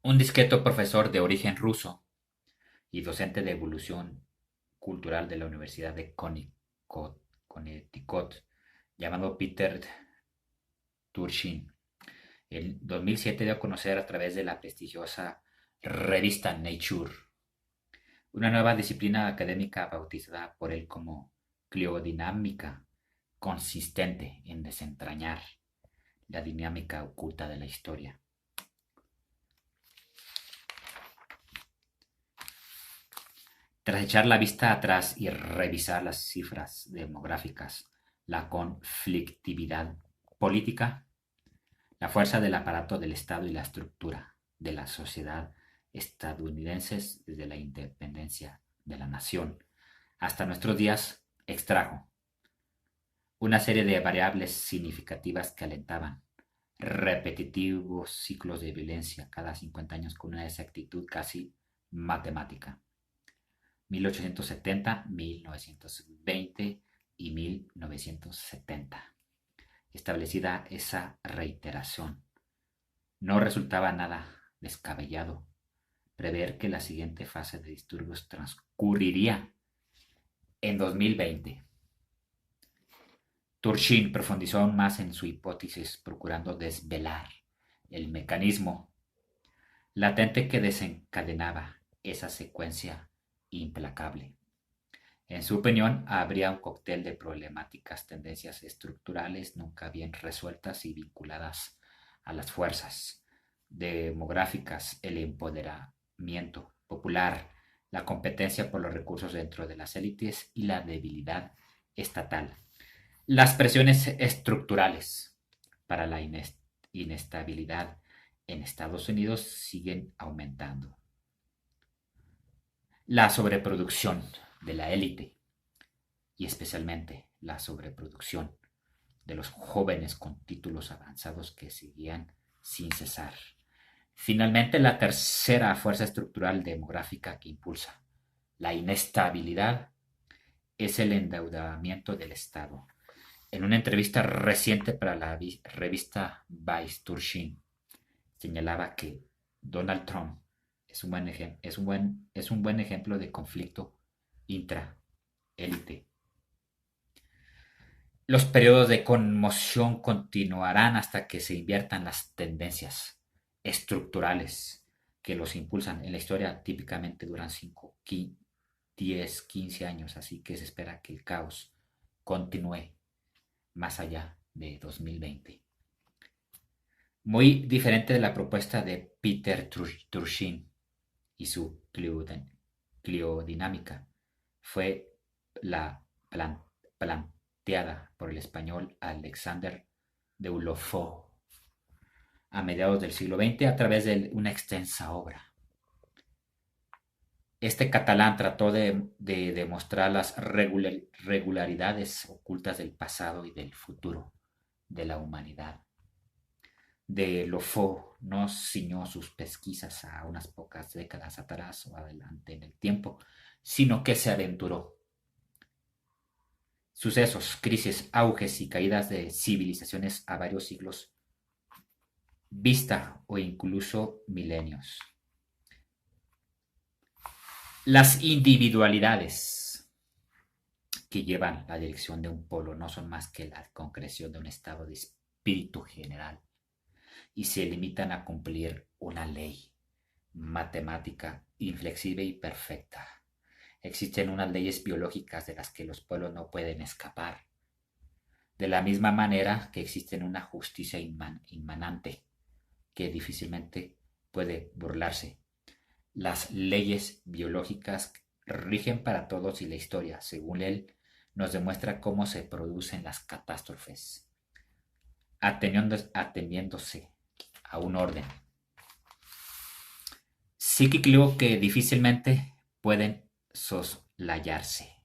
Un discreto profesor de origen ruso y docente de evolución cultural de la Universidad de Connecticut, llamado Peter Turchin, en 2007 dio a conocer a través de la prestigiosa revista Nature una nueva disciplina académica bautizada por él como cliodinámica, consistente en desentrañar la dinámica oculta de la historia. Tras echar la vista atrás y revisar las cifras demográficas, la conflictividad política, la fuerza del aparato del Estado y la estructura de la sociedad estadounidenses desde la independencia de la nación hasta nuestros días, extrajo una serie de variables significativas que alentaban repetitivos ciclos de violencia cada 50 años con una exactitud casi matemática. 1870, 1920 y 1970. Establecida esa reiteración, no resultaba nada descabellado prever que la siguiente fase de disturbios transcurriría en 2020. Turchin profundizó aún más en su hipótesis, procurando desvelar el mecanismo latente que desencadenaba esa secuencia implacable. En su opinión, habría un cóctel de problemáticas, tendencias estructurales nunca bien resueltas y vinculadas a las fuerzas demográficas, el empoderamiento popular, la competencia por los recursos dentro de las élites y la debilidad estatal. Las presiones estructurales para la inestabilidad en Estados Unidos siguen aumentando. La sobreproducción de la élite y especialmente la sobreproducción de los jóvenes con títulos avanzados que seguían sin cesar. Finalmente, la tercera fuerza estructural demográfica que impulsa la inestabilidad es el endeudamiento del Estado. En una entrevista reciente para la revista Vice, Turchin señalaba que Donald Trump es un buen ejemplo de conflicto intra-élite. Los periodos de conmoción continuarán hasta que se inviertan las tendencias estructurales que los impulsan. En la historia típicamente duran 5, 10, 15 años, así que se espera que el caos continúe más allá de 2020. Muy diferente de la propuesta de Peter Turchin y su cliodinámica fue la planteada por el español Alexander Deulofeu a mediados del siglo XX a través de una extensa obra. Este catalán trató de demostrar las regularidades ocultas del pasado y del futuro de la humanidad. Deulofeu no ciñó sus pesquisas a unas pocas décadas atrás o adelante en el tiempo, sino que se aventuró. Sucesos, crisis, auges y caídas de civilizaciones a varios siglos vista o incluso milenios. Las individualidades que llevan la dirección de un polo no son más que la concreción de un estado de espíritu general y se limitan a cumplir una ley matemática inflexible y perfecta. Existen unas leyes biológicas de las que los pueblos no pueden escapar, de la misma manera que existe una justicia inmanente que difícilmente puede burlarse. Las leyes biológicas rigen para todos y la historia, según él, nos demuestra cómo se producen las catástrofes, ateniéndose a un orden psíquico que difícilmente pueden soslayarse.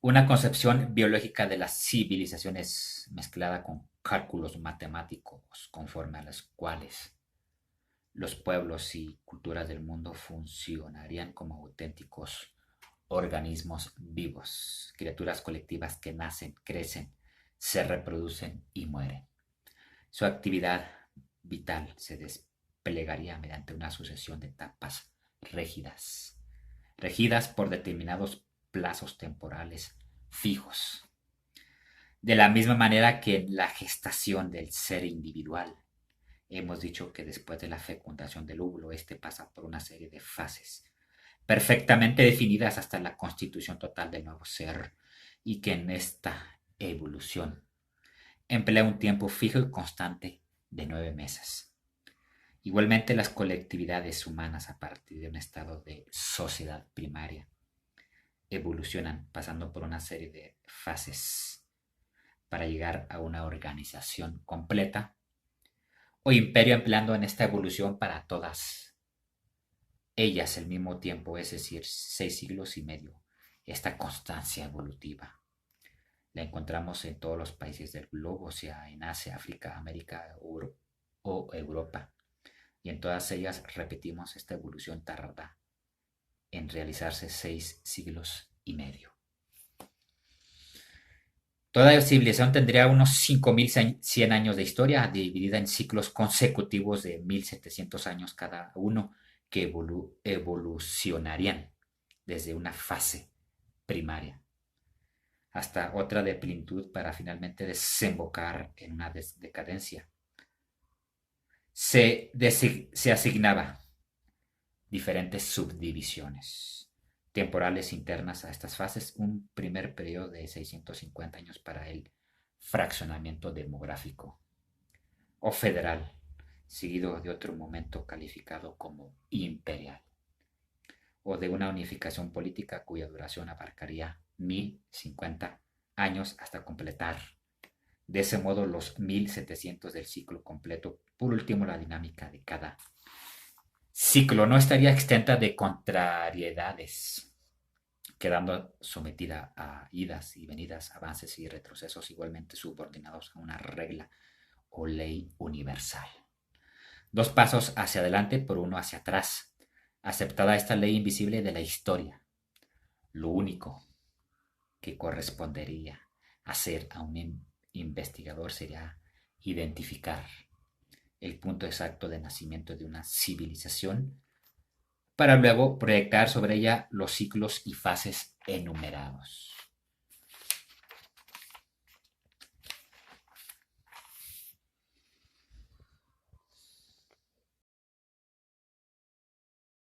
Una concepción biológica de las civilizaciones mezclada con cálculos matemáticos conforme a los cuales los pueblos y culturas del mundo funcionarían como auténticos organismos vivos, criaturas colectivas que nacen, crecen, se reproducen y mueren. Su actividad vital se desplegaría mediante una sucesión de etapas rígidas, regidas por determinados plazos temporales fijos. De la misma manera que en la gestación del ser individual, hemos dicho que después de la fecundación del óvulo, este pasa por una serie de fases perfectamente definidas hasta la constitución total del nuevo ser, y que en esta evolución emplea un tiempo fijo y constante de 9 meses. Igualmente, las colectividades humanas, a partir de un estado de sociedad primaria, evolucionan pasando por una serie de fases para llegar a una organización completa o imperio, empleando en esta evolución para todas ellas al mismo tiempo, es decir, 6 siglos y medio. Esta constancia evolutiva la encontramos en todos los países del globo, sea en Asia, África, América o Europa. Y en todas ellas repetimos, esta evolución tarda en realizarse 6 siglos y medio. Toda civilización tendría unos 5100 años de historia, dividida en ciclos consecutivos de 1700 años cada uno, que evolucionarían desde una fase primaria hasta otra de plenitud para finalmente desembocar en una decadencia. Se asignaba diferentes subdivisiones temporales internas a estas fases, un primer periodo de 650 años para el fraccionamiento demográfico o federal, seguido de otro momento calificado como imperial, o de una unificación política cuya duración abarcaría 1050 años hasta completar de ese modo los 1700 del ciclo completo. Por último, la dinámica de cada ciclo no estaría exenta de contrariedades, quedando sometida a idas y venidas, avances y retrocesos igualmente subordinados a una regla o ley universal. 2 pasos hacia adelante por uno hacia atrás, aceptada esta ley invisible de la historia. Lo único que correspondería hacer a un investigador sería identificar el punto exacto de nacimiento de una civilización para luego proyectar sobre ella los ciclos y fases enumerados.